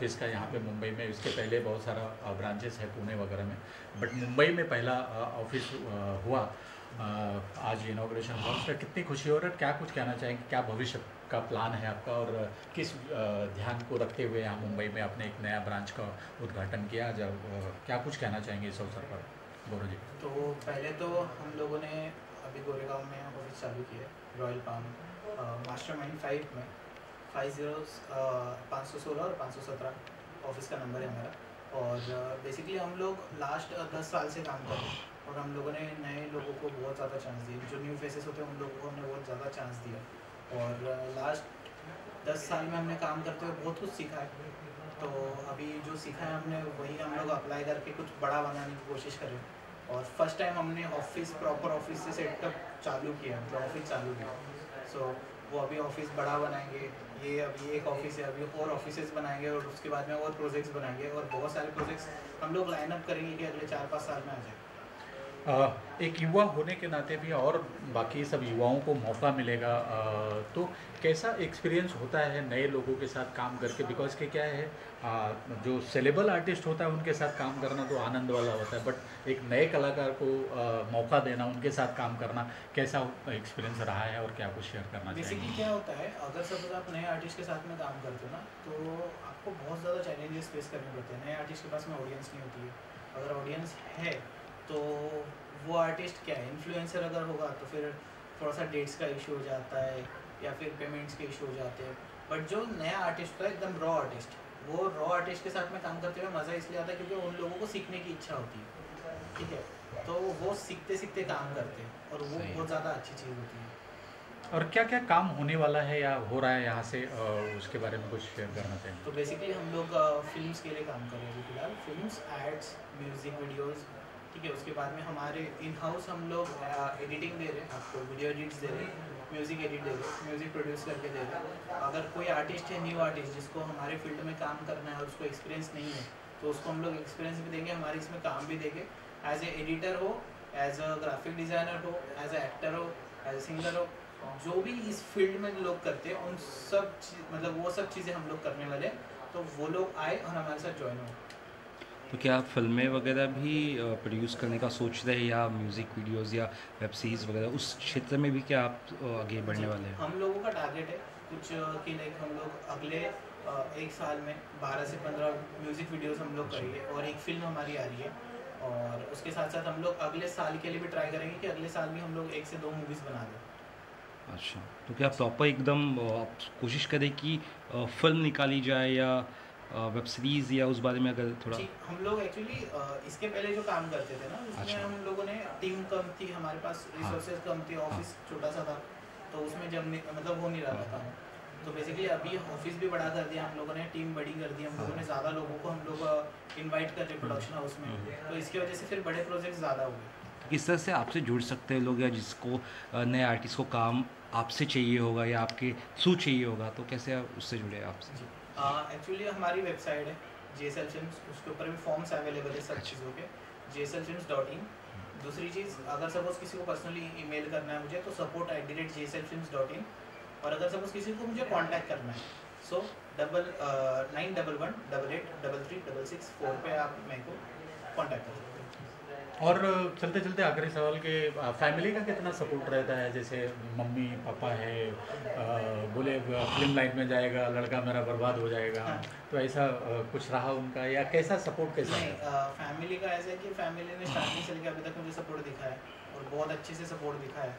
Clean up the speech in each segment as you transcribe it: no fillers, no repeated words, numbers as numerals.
Office का यहाँ पे मुंबई में। इसके पहले बहुत सारा ब्रांचेस है पुणे वगैरह में, बट मुंबई में पहला ऑफिस हुआ। आज इनॉग्रेशन हुआ, उसका कितनी खुशी हो रही है। क्या कुछ कहना चाहेंगे, क्या भविष्य का प्लान है आपका, और किस ध्यान को रखते हुए यहाँ मुंबई में आपने एक नया ब्रांच का उद्घाटन किया, जब क्या कुछ कहना चाहेंगे इस अवसर पर, गौरव जी? तो पहले तो हम लोगों ने अभी गोरेगांव में ऑफिस चालू किया है, रॉयल पाम मास्टरमाइंड 5 में 50 516 और 517 ऑफिस का नंबर है हमारा। और बेसिकली हम लोग लास्ट 10 साल से काम कर रहे हैं, और हम लोगों ने नए लोगों को बहुत ज़्यादा चांस दिए। जो न्यू फेसेस होते हैं उन लोगों को हमने बहुत ज़्यादा चांस दिया, और लास्ट 10 साल में हमने काम करते हुए बहुत कुछ सीखा है। तो अभी जो सीखा है हमने वही हम लोग अप्लाई करके कुछ बड़ा बनाने की कोशिश करें। और फर्स्ट टाइम हमने ऑफिस, प्रॉपर ऑफिस से सेटअप चालू किया, मतलब ऑफिस चालू किया। सो वो अभी ऑफिस बड़ा बनाएंगे। ये अभी एक ऑफिस है, अभी और ऑफिसेज बनाएंगे, और उसके बाद में और प्रोजेक्ट्स बनाएंगे, और बहुत सारे प्रोजेक्ट्स हम लोग लाइन अप करेंगे कि अगले 4-5 साल में आ जाए। एक युवा होने के नाते भी और बाकी सब युवाओं को मौका मिलेगा, तो कैसा एक्सपीरियंस होता है नए लोगों के साथ काम करके? बिकॉज के क्या है, जो सेलेबल आर्टिस्ट होता है उनके साथ काम करना तो आनंद वाला होता है, बट एक नए कलाकार को मौका देना, उनके साथ काम करना, कैसा एक्सपीरियंस रहा है और क्या कुछ शेयर करना बेसिकली चाहेंगे? क्या होता है, अगर सपोज आप नए आर्टिस्ट के साथ में काम करते हो ना, तो आपको बहुत ज़्यादा चैलेंजेस फेस करने पड़ते हैं। नए आर्टिस्ट के पास में ऑडियंस नहीं होती है। अगर ऑडियंस है तो वो आर्टिस्ट क्या है, इन्फ्लुएंसर अगर होगा तो फिर थोड़ा सा डेट्स का इशू हो जाता है, या फिर पेमेंट्स के इशू हो जाते हैं। बट जो नया आर्टिस्ट होता है, एकदम रॉ आर्टिस्ट, वो रॉ आर्टिस्ट के साथ में काम करते हुए मज़ा इसलिए आता है क्योंकि उन लोगों को सीखने की इच्छा होती है, ठीक है। तो वो सीखते सीखते काम करते हैं, और वो सही बहुत है। ज़्यादा अच्छी चीज़ होती है। और क्या क्या काम होने वाला है या हो रहा है यहाँ से, उसके बारे में कुछ शेयर करना चाहेंगे? तो बेसिकली हम लोग फिल्म्स के लिए काम कर रहे हैं अभी फिलहाल, फिल्म्स, एड्स, म्यूज़िक वीडियोस, ठीक है। उसके बाद में हमारे इन हाउस हम लोग एडिटिंग दे रहे हैं आपको, वीडियो एडिट्स दे रहे हैं, म्यूज़िक एडिट दे रहे हैं, म्यूज़िक प्रोड्यूस करके दे रहे हैं। अगर कोई आर्टिस्ट है, न्यू आर्टिस्ट, जिसको हमारे फील्ड में काम करना है और उसको एक्सपीरियंस नहीं है, तो उसको हम लोग एक्सपीरियंस भी देंगे, हमारे इसमें काम भी देंगे। एज ए एडिटर हो, एज अ ग्राफिक डिज़ाइनर हो, एज ए एक्टर हो, एज ए सिंगर हो, जो भी इस फील्ड में लोग करते हैं उन सब मतलब वो सब चीज़ें हम लोग करने वाले हैं। तो वो लोग आए और हमारे साथ ज्वाइन हो। तो क्या आप फ़िल्में वगैरह भी प्रोड्यूस करने का सोच रहे हैं, या म्यूज़िक वीडियोज़ या वेब सीरीज़ वगैरह, उस क्षेत्र में भी क्या आप आगे बढ़ने वाले हैं? हम लोगों का टारगेट है कुछ कि लाइक हम लोग अगले 1 साल में 12 से 15 म्यूज़िक वीडियोस हम लोग करेंगे, और एक फ़िल्म हमारी आ रही है। और उसके साथ साथ हम लोग अगले साल के लिए भी ट्राई करेंगे कि अगले साल भी हम लोग 1 से 2 मूवीज़ बना दें। अच्छा, तो क्या प्रॉपर एकदम आप कोशिश करें कि फ़िल्म निकाली जाए, या वेब सीरीज़, या उस बारे में अगर थोड़ा? जी, हम लोग एक्चुअली इसके पहले जो काम करते थे ना, उसमें अच्छा। हम लोगों ने टीम कम थी, हमारे पास हाँ। रिसोर्सेज कम थे, हाँ। ऑफिस छोटा सा था, तो उसमें जब मतलब हो नहीं रहा था। तो बेसिकली अभी ऑफिस भी बड़ा कर दिया हम लोगों ने, टीम बड़ी कर दी हम लोगों ने, ज़्यादा लोगों को हम लोग इनवाइट कर रहे प्रोडक्शन हाउस में, तो इसकी वजह से फिर बड़े प्रोजेक्ट ज़्यादा हो गए। तो किस तरह से आपसे जुड़ सकते हैं लोग, या जिसको नए आर्टिस्ट को काम आपसे चाहिए होगा या आपके थ्रू चाहिए होगा, तो कैसे आप उससे जुड़े आपसे? जी, एक्चुअली हमारी वेबसाइट है JSL Films, उसके ऊपर भी फॉर्म्स अवेलेबल है सब अच्छा। चीज़ों के, jslfilms.in। दूसरी चीज़, अगर सपोज किसी को पर्सनली ईमेल करना है मुझे, तो support@jslfilms.in। और अगर सपोज किसी को मुझे कांटेक्ट करना है, सो 9111883366 पे आप मेरे को कांटेक्ट कर सकते हैं। और चलते चलते आखिरी सवाल के, फैमिली का कितना सपोर्ट रहता है? जैसे मम्मी पापा है, बोले फिल्म लाइन में जाएगा लड़का मेरा बर्बाद हो जाएगा, हाँ। तो ऐसा कुछ रहा उनका, या कैसा सपोर्ट कैसा नहीं, है? फैमिली का ऐसा है कि फैमिली ने स्टार्टिंग से लेकर अभी तक मुझे सपोर्ट दिखा है, और बहुत अच्छे से सपोर्ट दिखा है।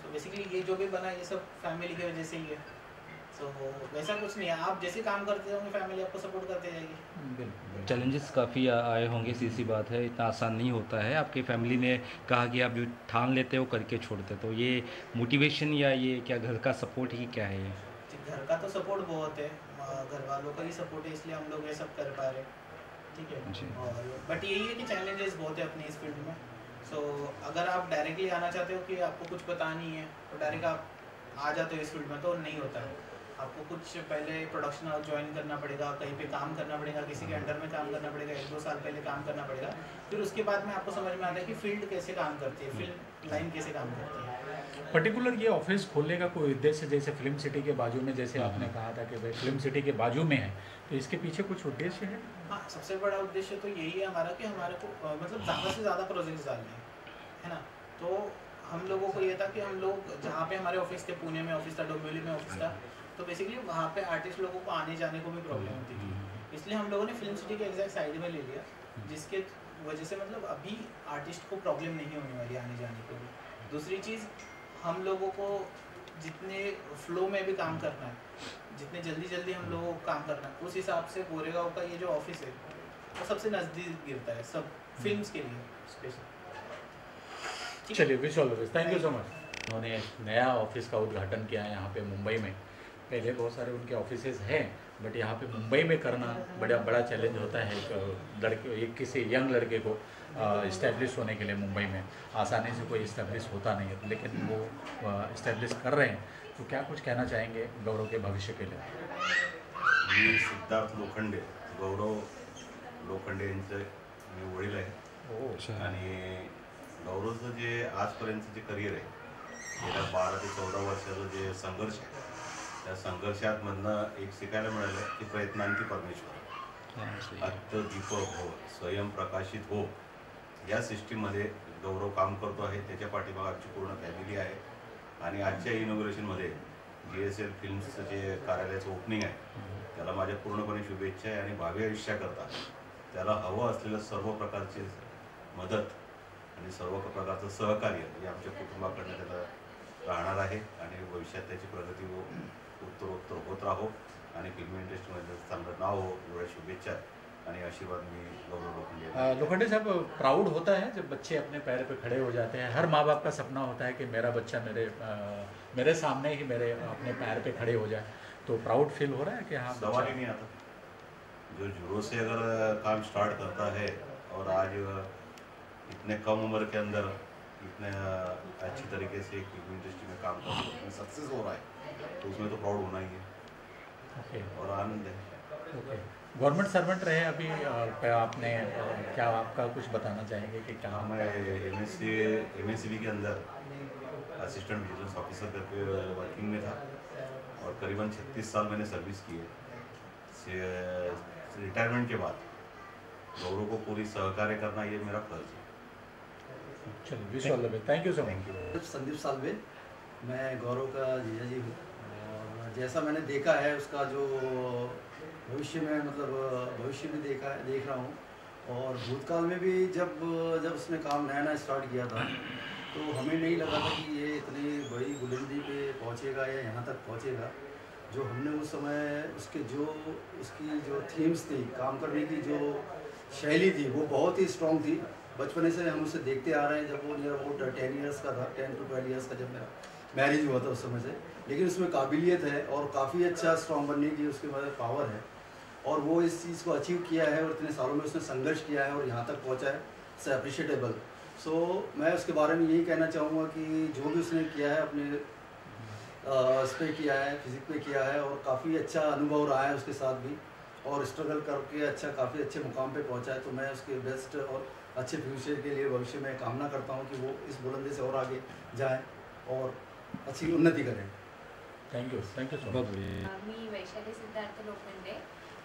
सो बेसिकली ये जो भी बना, ये सब फैमिली की वजह से ही है। सो वैसा कुछ नहीं है, आप जैसे काम करते होंगे फैमिली आपको सपोर्ट करते जाएगी। बिल्कुल। चैलेंजेस काफ़ी आए होंगे, सी सी बात है, इतना आसान नहीं होता है। आपकी फैमिली ने कहा कि आप जो ठान लेते हो करके छोड़ते, तो ये मोटिवेशन या ये क्या घर का सपोर्ट ही क्या है ये? जी, घर का तो सपोर्ट बहुत है, घर वालों का ही सपोर्ट है, इसलिए हम लोग ये सब कर पा रहे हैं, ठीक जी। है। और बट यही है कि चैलेंजेस बहुत है अपनी इस फील्ड में। सो अगर आप डायरेक्टली आना चाहते हो कि आपको कुछ पता नहीं है, तो डायरेक्ट आप आ जाते हो इस फील्ड में, तो नहीं होता है। आपको कुछ पहले प्रोडक्शन हाउस ज्वाइन करना पड़ेगा, कहीं पे काम करना पड़ेगा, किसी के अंडर में काम करना पड़ेगा, 1-2 साल पहले काम करना पड़ेगा। फिर उसके बाद में आपको समझ में आता है कि फील्ड कैसे काम करती है, फिल्म लाइन कैसे काम करती है। पर्टिकुलर ये ऑफिस खोलने का कोई उद्देश्य, जैसे फिल्म सिटी के बाजू में, जैसे आपने कहा था कि भाई फिल्म सिटी के बाजू में है, तो इसके पीछे कुछ उद्देश्य है? हाँ, सबसे बड़ा उद्देश्य तो यही है हमारा कि हमारे को मतलब ज़्यादा से ज़्यादा प्रोजेक्ट्स डालने हैं, है ना। तो हम लोगों को ये था कि हम लोग जहाँ पे हमारे ऑफिस थे, पुणे में ऑफिस था, डोंबिवली में ऑफिस था, तो बेसिकली वहाँ पे आर्टिस्ट लोगों को आने जाने को भी प्रॉब्लम होती थी, इसलिए हम लोगों ने फिल्म सिटी के एग्जैक्ट साइड में ले लिया, जिसके वजह से मतलब अभी आर्टिस्ट को प्रॉब्लम नहीं होने वाली आने जाने को भी। दूसरी चीज़, हम लोगों को जितने फ्लो में भी काम करना है, जितने जल्दी जल्दी हम लोगों को काम करना है, उस हिसाब से गोरेगांव का ये जो ऑफिस है वो सबसे नज़दीक गिरता है सब फिल्म्स के लिए स्पेशल। चलिए, wish all the best, thank you so much. उन्होंने नया ऑफिस का उद्घाटन किया है यहाँ पे मुंबई में। पहले बहुत सारे उनके ऑफिसेज हैं, बट यहाँ पे मुंबई में करना बड़ा बड़ा चैलेंज होता है एक किसी यंग लड़के को इस्टेब्लिश होने के लिए। मुंबई में आसानी से कोई इस्टेब्लिश होता नहीं है, लेकिन वो इस्टेब्लिश कर रहे हैं। तो क्या कुछ कहना चाहेंगे गौरव के भविष्य के लिए? मी सिद्धार्थ लोखंडे, गौरव लोखंडे यांचे मी वडील आहे, आणि गौरवचं जे आजपर्यंतचं जे करिअर आहे, गेल्या 12 ते 14 वर्षाचं जे संघर्ष आहे, त्या संघर्षामधनं एक शिकायला मिळालं की प्रयत्नांती परमेश्वर, अत्यदीपक हो, स्वयंप्रकाशित हो, या सिस्टीममध्ये गौरव काम करतो आहे. त्याच्या पाठीमागे आमची पूर्ण फॅमिली आहे. आणि आजच्या इनॉग्रेशनमध्ये GSL फिल्म्सचं जे कार्यालयाचं ओपनिंग आहे, त्याला माझ्या पूर्णपणे शुभेच्छा आहे. आणि भावी आयुष्याकरता त्याला हवं असलेलं सर्व प्रकारची मदत आणि सर्व प्रकारचं सहकार्य हे आमच्या कुटुंबाकडनं त्याला राहणार आहे. आणि भविष्यात त्याची प्रगती उत्तरोत्तर होत राहो आणि फिल्म इंडस्ट्रीमध्ये चांगलं नाव हो, एवढ्या शुभेच्छा आणि आशीर्वाद मी गौरव लोखंडे। लोखंडे साहब, प्राउड होता है जब बच्चे अपने पैर पे खड़े हो जाते हैं? हर माँ बाप का सपना होता है कि मेरा बच्चा मेरे सामने ही मेरे अपने पैर पे खड़े हो जाए, तो प्राउड फील हो रहा है कि हाँ? सवाल ही नहीं आता। जो जीरो से अगर काम स्टार्ट करता है और आज इतने कम उम्र के अंदर इतने अच्छी तरीके से फिल्म इंडस्ट्री में काम करके उसमें सक्सेस हो रहा है, तो उसमें तो प्राउड होना ही है। ओके, और आनंद है। ओके। गवर्नमेंट सर्वेंट रहे अभी, आपने क्या आपका कुछ बताना चाहेंगे कि क्या? मैं MSCV के अंदर असिस्टेंट विजिलेंस ऑफिसर करके वर्किंग में था और करीबन 36 साल मैंने सर्विस की है। रिटायरमेंट के बाद गौरव को पूरी सहकार्य करना ये मेरा फर्ज है। चलिए, wish all the best, thank you so much. Sandeep Salve, मैं गौरव का जीजा जी हूँ, और जैसा मैंने देखा है उसका जो भविष्य में मतलब भविष्य में देख रहा हूँ, और भूतकाल में भी जब उसने काम नया स्टार्ट किया था तो हमें नहीं लगा था कि ये इतनी बड़ी बुलंदी पे पहुँचेगा या यहाँ तक पहुँचेगा। जो हमने उस समय उसकी जो थीम्स थी, काम करने की जो शैली थी, वो बहुत ही स्ट्रॉन्ग थी। बचपन से हम उसे देखते आ रहे हैं, जब वो नियर अबाउट 10 ईयर्स का था, 10 to 12 ईयर्स का जब मेरा मैरिज हुआ था उस समय से। लेकिन उसमें काबिलियत है और काफ़ी अच्छा स्ट्रॉन्ग बनने की उसके पास पावर है, और वो इस चीज़ को अचीव किया है और इतने सालों में उसने संघर्ष किया है और यहाँ तक पहुँचा है, इट्स अप्रिशिएटेबल। सो मैं उसके बारे में यही कहना चाहूँगा कि जो भी उसने किया है अपने इस पर किया है, फिजिक पे किया है, और काफ़ी अच्छा अनुभव रहा है उसके साथ भी, और स्ट्रगल करके काफ़ी अच्छे मुकाम पे पहुँचा है। तो मैं उसके बेस्ट और अच्छे फ्यूचर के लिए भविष्य में कामना करता हूँ कि वो इस बुलंदी से और आगे जाए और अच्छी उन्नति करें। Thank you so much. मी वैशाली सिद्धार्थ लोखंडे,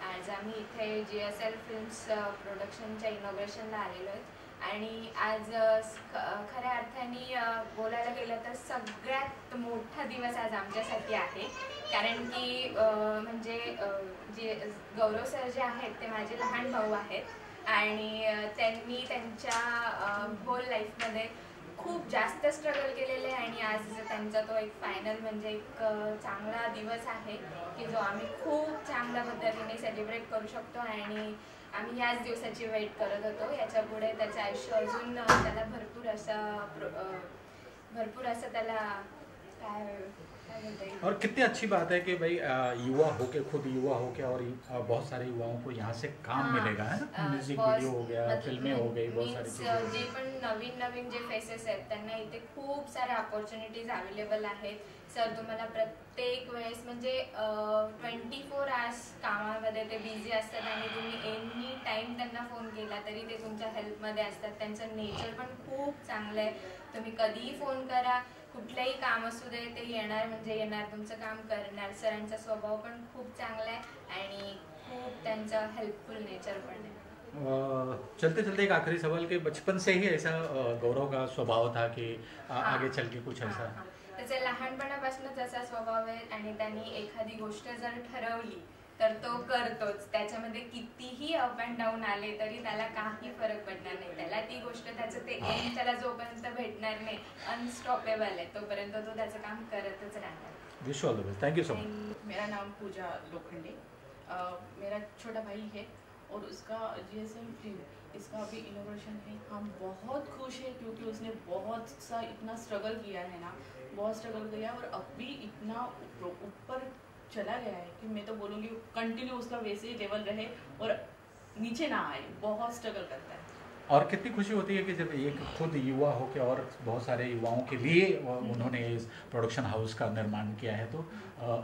आज आम्ही इथे GSL फिल्म्स प्रोडक्शनच्या इनॉग्रेशनला आलेलो आहेत, आणि आज खऱ्या अर्थाने बोलायला गेलं तर सगळ्यात मोठा दिवस आज आमच्यासाठी आहे, कारण की म्हणजे जे गौरव सर जे आहेत ते माझे लहान भाऊ आहेत, आणि त्यांनी त्यांच्या होल लाईफमध्ये खूप जास्त स्ट्रगल केलेले आहे, आणि आज त्यांचा तो एक फायनल म्हणजे एक चांगला दिवस आहे की जो आम्ही खूप चांगल्या पद्धतीने सेलिब्रेट करू शकतो, आणि आम्ही याच दिवसाची वेट करत होतो। याच्या पुढे त्याचं आयुष्य अजून त्याला भरपूर असं त्याला काय और कितनी अच्छी बात है कि भाई युवा होके, खुद युवा होके, और बहुत सारे युवाओं को यहाँ से काम मिलेगा, है ना? म्यूजिक वीडियो हो गया, फिल्में हो गई, बहुत सारी चीज़ें। जे पण नवीन जे फेसेस आहेत त्यांना इथे खूप सारे अपॉर्च्युनिटीज अवेलेबल आहेत। सर तुम्हाला प्रत्येक वेळेस म्हणजे 24 आवर्स कामामध्ये ते बिझी असतात, आणि तुम्ही एनी टाईम त्यांना फोन केला तरी ते तुमच्या हेल्पमध्ये असतात। त्यांचं नेचर पण खूप चांगलं आहे, तुम्ही कधीही फोन करा, कुठलंही काम असू दे ते येणार म्हणजे येणार, तुमचं काम करणार. सरांचा स्वभाव पण खूप चांगला आहे आणि खूप त्यांचा हेल्पफुल नेचर पण आहे. चलते चलते एक आखिरी सवाल कि बचपन से ही ऐसा गौरव का स्वभाव था कि आगे चल के कुछ ऐसा? त्याचा लहानपणापासूनच असा स्वभाव आहे आणि त्यांनी एखादी गोष्ट जर ठरवली तर तो करतोच. त्याच्यामध्ये कितीही अप अँड डाऊन आले तरी त्याला काही फरक पडणार नाही. त्याला ती गोष्ट त्याचं ते एम त्याला जोपर्यंत भेटणार नाही, अनस्टॉपेबल आहे, तोपर्यंत तो त्याचं काम करतच राहणार. Wish all the best. Thank you so much. मेरा नाम पूजा लोखंडे, मेरा छोटा भाई है और उसका GSM फिल्म इसका अभी इनोग्रेशन है. हम बहुत खुश हैं क्योंकि उसने बहुत सा इतना स्ट्रगल किया है ना, बहुत स्ट्रगल किया और अभी इतना ऊपर चला गया है कि मैं तो बोलूँगी कंटिन्यू उसका वैसे ही लेवल रहे और नीचे ना आए. बहुत स्ट्रगल करता है. और कितनी खुशी होती है कि जब एक खुद युवा हो के और बहुत सारे युवाओं के लिए उन्होंने इस प्रोडक्शन हाउस का निर्माण किया है, तो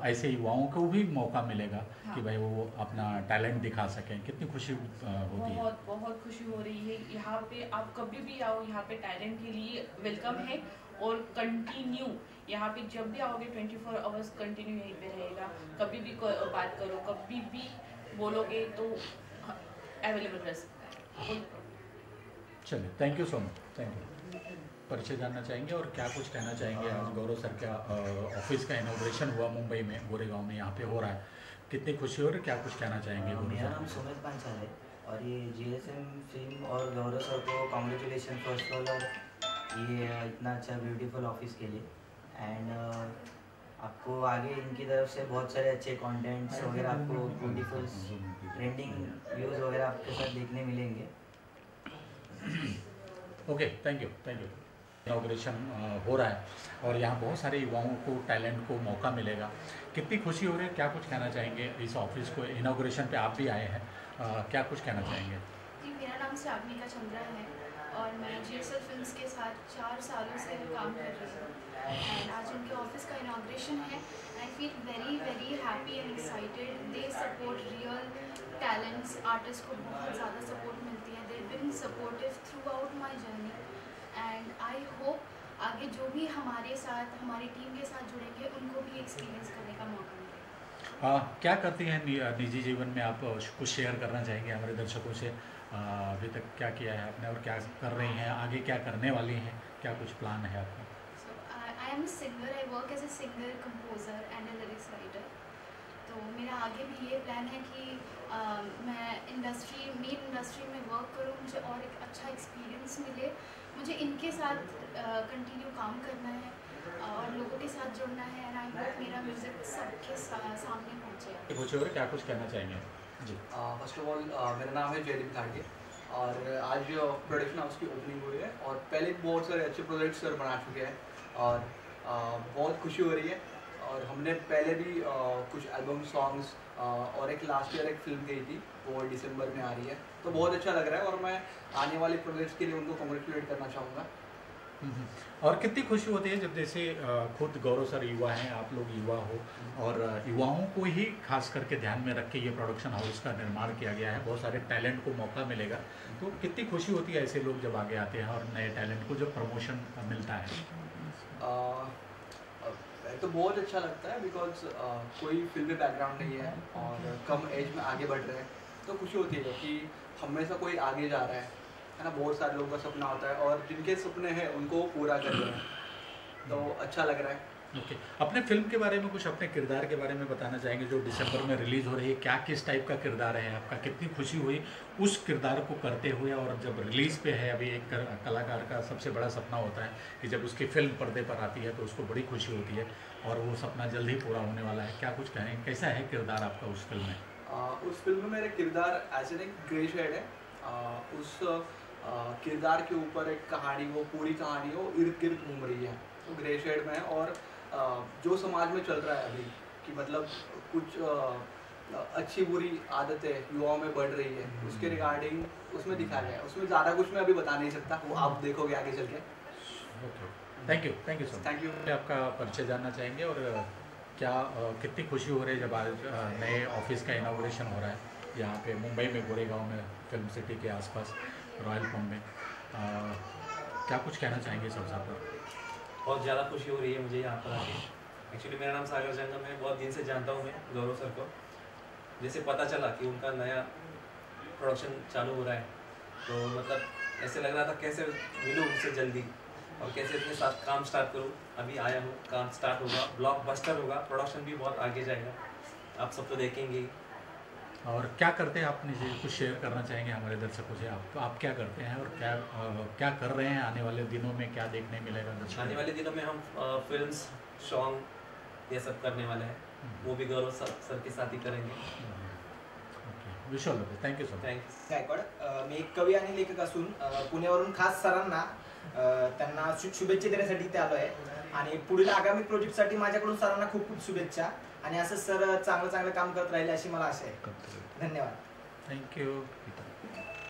ऐसे युवाओं को भी मौका मिलेगा कि भाई वो अपना टैलेंट दिखा सकें. कितनी खुशी होती है. बहुत बहुत खुशी हो रही है. यहाँ पे आप कभी भी आओ, यहाँ पे टैलेंट के लिए वेलकम है और कंटिन्यू यहाँ पे जब भी आओगे 24 आवर्स कंटिन्यू यहीं पे रहेगा. कभी भी बात करो, कभी भी बोलोगे तो अवेलेबल रह सकता है. चलिए, thank you so much. Thank you. परिचय जानना चाहेंगे और क्या कुछ कहना चाहेंगे? आज गौरव सर का ऑफिस का इनॉग्रेशन हुआ मुंबई में, गोरेगांव में, यहाँ पे हो रहा है. कितनी खुशी हो रही है, क्या कुछ कहना चाहेंगे? मेरा नाम सुमित पांचाल है और ये GSM फिल्म और गौरव सर को कॉन्ग्रेचुलेशन फर्स्ट ऑल और ये इतना अच्छा ब्यूटीफुल ऑफिस के लिए. एंड आपको आगे इनकी तरफ से बहुत सारे अच्छे कंटेंट्स वगैरह, आपको ब्यूटीफुल ट्रेंडिंग व्यूज़ वगैरह आपके साथ देखने मिलेंगे. Okay, thank you. Thank you. Inauguration हो रहा है और यहाँ बहुत सारे युवाओं को टैलेंट को मौका मिलेगा. कितनी खुशी हो रही है, क्या कुछ कहना चाहेंगे? इस ऑफिस को इनॉग्रेशन पे आप भी आए हैं, क्या कुछ कहना चाहेंगे? जी, मेरा नाम श्रावणिका चंद्रा है और मैं GSL फिल्म्स के साथ 4 सालों से काम कर रही हूँ. एंड आज उनके ऑफिस का इनॉग्रेशन है. I feel very very happy and excited. They support real talents, artist को बहुत ज़्यादा सपोर्ट मिलती है. They been supportive throughout my journey and I hope आगे जो भी हमारे साथ, हमारी टीम के साथ जुड़ेंगे, उनको भी एक्सपीरियंस करने का मौका मिलेगा. क्या करती हैं निजी जीवन में? आप कुछ शेयर करना चाहेंगे हमारे दर्शकों से? अभी तक क्या किया है आपने और क्या कर रही हैं, आगे क्या करने वाली हैं, क्या कुछ प्लान है आपका? I am singer. I work as a singer, composer and a lyrics writer. तो मेरा आगे भी ये प्लान है कि मैं मेन इंडस्ट्री में वर्क करूँ, मुझे और एक अच्छा एक्सपीरियंस मिले, मुझे इनके साथ कंटिन्यू काम करना है और लोगों के साथ जुड़ना है. एंड आई होप मेरा म्यूज़िक सबके सामने पहुँचे. कुछ और क्या कुछ कहना चाहेंगे? जी. फर्स्ट ऑफ ऑल मेरा नाम है जयदीप खाड़गे और आज प्रोडक्शन हाउस की ओपनिंग हुई है और पहले बहुत सारे अच्छे प्रोजेक्ट्स सर बना चुके हैं और बहुत खुशी हो रही है. और हमने पहले भी कुछ एल्बम सॉन्ग्स और एक लास्ट ईयर एक फिल्म गई थी, वो दिसंबर में आ रही है, तो बहुत अच्छा लग रहा है और मैं आने वाले प्रोजेक्ट्स के लिए उनको कॉन्ग्रेचुलेट करना चाहूँगा. और कितनी खुशी होती है जब जैसे खुद गौरव सर युवा हैं, आप लोग युवा हो और युवाओं को ही खास करके ध्यान में रख के ये प्रोडक्शन हाउस का निर्माण किया गया है. बहुत सारे टैलेंट को मौका मिलेगा, तो कितनी खुशी होती है ऐसे लोग जब आगे आते हैं और नए टैलेंट को जब प्रमोशन मिलता है? तो बहुत अच्छा लगता है बिकॉज कोई फिल्मी बैकग्राउंड नहीं है और कम एज में आगे बढ़ रहे हैं, तो खुशी होती है कि हमेशा कोई आगे जा रहा है ना. बहुत सारे लोगों का सपना होता है और जिनके सपने हैं उनको पूरा कर रहे हैं, तो अच्छा लग रहा है. ओके. अपने फिल्म के बारे में कुछ, अपने किरदार के बारे में बताना चाहेंगे जो दिसंबर में रिलीज़ हो रही है? क्या किस टाइप का किरदार है आपका? कितनी खुशी हुई उस किरदार को करते हुए? और जब रिलीज़ पे है, अभी एक कलाकार का सबसे बड़ा सपना होता है कि जब उसकी फिल्म पर्दे पर आती है तो उसको बड़ी खुशी होती है और वो सपना जल्द ही पूरा होने वाला है. क्या कुछ कहें, कैसा है किरदार आपका उस फिल्म में? उस फिल्म में मेरा किरदार ऐसे एक ग्रे शेड है. उस किरदार के ऊपर एक कहानी, वो पूरी कहानी वो इर्द गिर्द घूम रही है, तो ग्रे शेड में है. और जो समाज में चल रहा है अभी कि मतलब कुछ अच्छी बुरी आदतें युवाओं में बढ़ रही है, उसके रिगार्डिंग उसमें दिखाया गया है. उसमें ज़्यादा कुछ मैं अभी बता नहीं सकता, वो आप देखोगे आगे चल के. Okay. Thank you sir. Thank you. आपका परिचय जानना चाहेंगे और क्या कितनी खुशी हो रही है जब आज नए ऑफिस का इनॉग्रेशन हो रहा है यहाँ पे मुंबई में, गोरेगांव में, फिल्म सिटी के आसपास, रॉयल पॉइंट में? क्या कुछ कहना चाहेंगे इस अवसर पर? बहुत ज़्यादा खुशी हो रही है मुझे यहाँ पर आके। एक्चुअली मेरा नाम सागर जंगम है, बहुत दिन से जानता हूँ मैं गौरव सर को। जैसे पता चला कि उनका नया प्रोडक्शन चालू हो रहा है तो मतलब ऐसे लग रहा था कैसे मिलूँ उनसे जल्दी और कैसे इनके साथ काम स्टार्ट करूँ। अभी आया हूँ, काम स्टार्ट होगा, ब्लॉकबस्टर होगा, प्रोडक्शन भी बहुत आगे जाएगा, आप सब तो देखेंगे। और क्या करते हैं आप, निजी कुछ शेयर करना चाहेंगे हमारे दर्शकों से? आप क्या करते हैं और क्या कर रहे हैं? आने वाले दिनों में क्या देखने मिलेगा दर्शकों? आने वाले दिनों में हम फिल्म्स, सॉन्ग ये सब करने वाले हैं, वो भी गौरव सर के साथ ही करेंगे। Vishal, thank you sir. Thanks. Gaikwad, मी एक कवी आणि लेखक असून पुण्यावरून खास सरांना त्यांना शुभेच्छा देण्यासाठी इथे आलो आहे आणि पुढील आगामी प्रोजेक्टसाठी माझ्याकडून सरांना खूप खूप शुभेच्छा आणि असं सर चांगलं काम करत राहिले अशी मला आशा आहे. धन्यवाद. थँक्यू.